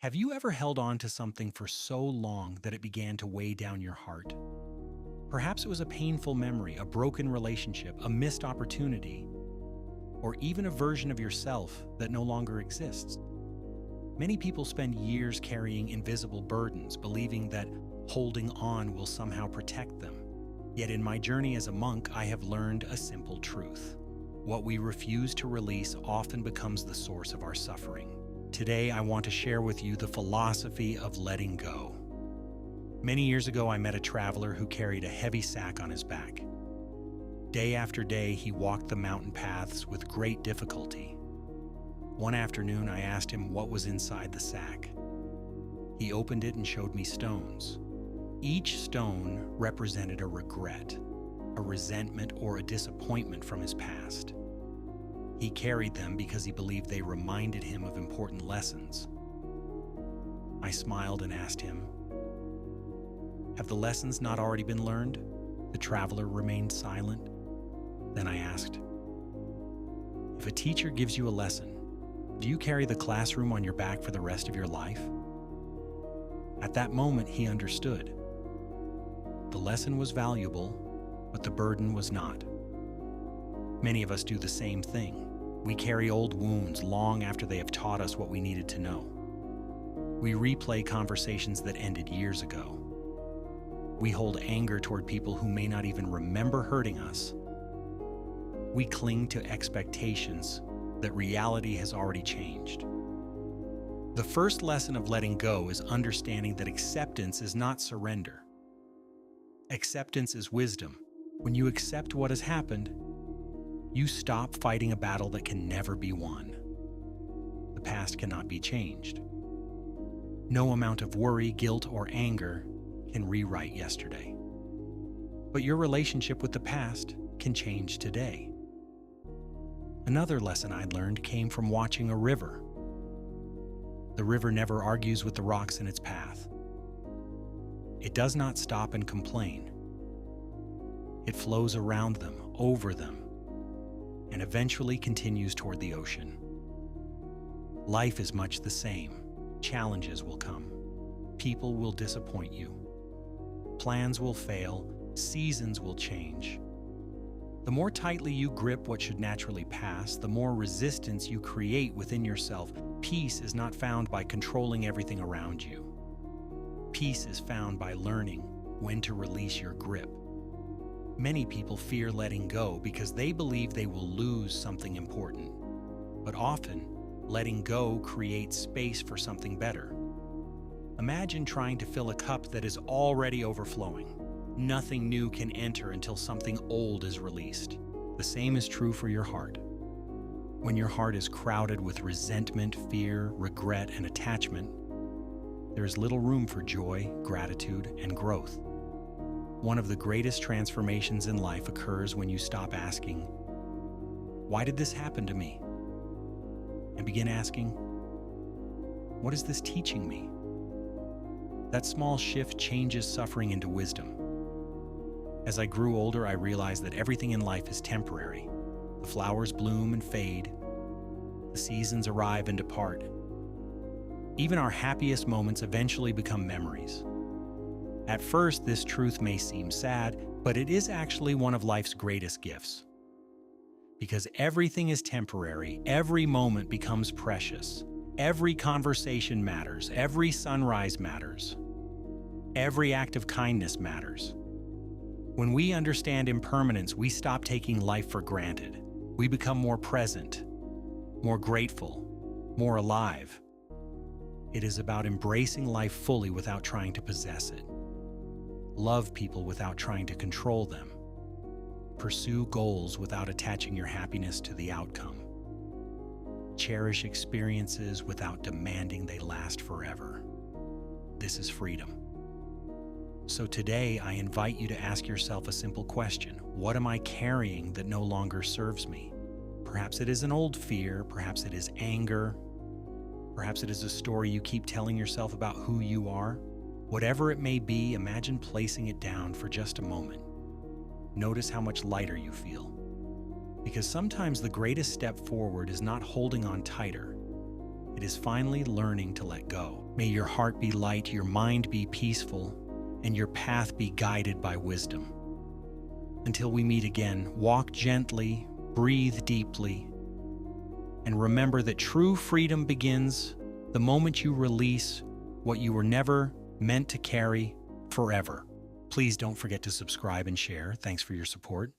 Have you ever held on to something for so long that it began to weigh down your heart? Perhaps it was a painful memory, a broken relationship, a missed opportunity, or even a version of yourself that no longer exists. Many people spend years carrying invisible burdens, believing that holding on will somehow protect them. Yet in my journey as a monk, I have learned a simple truth. What we refuse to release often becomes the source of our suffering. Today, I want to share with you the philosophy of letting go. Many years ago, I met a traveler who carried a heavy sack on his back. Day after day, he walked the mountain paths with great difficulty. One afternoon, I asked him what was inside the sack. He opened it and showed me stones. Each stone represented a regret, a resentment, or a disappointment from his past. He carried them because he believed they reminded him of important lessons. I smiled and asked him, "Have the lessons not already been learned?" The traveler remained silent. Then I asked, "If a teacher gives you a lesson, do you carry the classroom on your back for the rest of your life?" At that moment, he understood. The lesson was valuable, but the burden was not. Many of us do the same thing. We carry old wounds long after they have taught us what we needed to know. We replay conversations that ended years ago. We hold anger toward people who may not even remember hurting us. We cling to expectations that reality has already changed. The first lesson of letting go is understanding that acceptance is not surrender. Acceptance is wisdom. When you accept what has happened, you stop fighting a battle that can never be won. The past cannot be changed. No amount of worry, guilt, or anger can rewrite yesterday. But your relationship with the past can change today. Another lesson I learned came from watching a river. The river never argues with the rocks in its path. It does not stop and complain. It flows around them, over them, and eventually continues toward the ocean. Life is much the same. Challenges will come. People will disappoint you. Plans will fail. Seasons will change. The more tightly you grip what should naturally pass, the more resistance you create within yourself. Peace is not found by controlling everything around you. Peace is found by learning when to release your grip. Many people fear letting go because they believe they will lose something important. But often, letting go creates space for something better. Imagine trying to fill a cup that is already overflowing. Nothing new can enter until something old is released. The same is true for your heart. When your heart is crowded with resentment, fear, regret, and attachment, there is little room for joy, gratitude, and growth. One of the greatest transformations in life occurs when you stop asking, "Why did this happen to me?" and begin asking, "What is this teaching me?" That small shift changes suffering into wisdom. As I grew older, I realized that everything in life is temporary. The flowers bloom and fade. The seasons arrive and depart. Even our happiest moments eventually become memories. At first, this truth may seem sad, but it is actually one of life's greatest gifts. Because everything is temporary, every moment becomes precious. Every conversation matters, every sunrise matters. Every act of kindness matters. When we understand impermanence, we stop taking life for granted. We become more present, more grateful, more alive. It is about embracing life fully without trying to possess it. Love people without trying to control them. Pursue goals without attaching your happiness to the outcome. Cherish experiences without demanding they last forever. This is freedom. So today, I invite you to ask yourself a simple question. What am I carrying that no longer serves me? Perhaps it is an old fear, perhaps it is anger, perhaps it is a story you keep telling yourself about who you are. Whatever it may be, imagine placing it down for just a moment. Notice how much lighter you feel. Because sometimes the greatest step forward is not holding on tighter. It is finally learning to let go. May your heart be light, your mind be peaceful, and your path be guided by wisdom. Until we meet again, walk gently, breathe deeply, and remember that true freedom begins the moment you release what you were never meant to carry forever. Please don't forget to subscribe and share. Thanks for your support.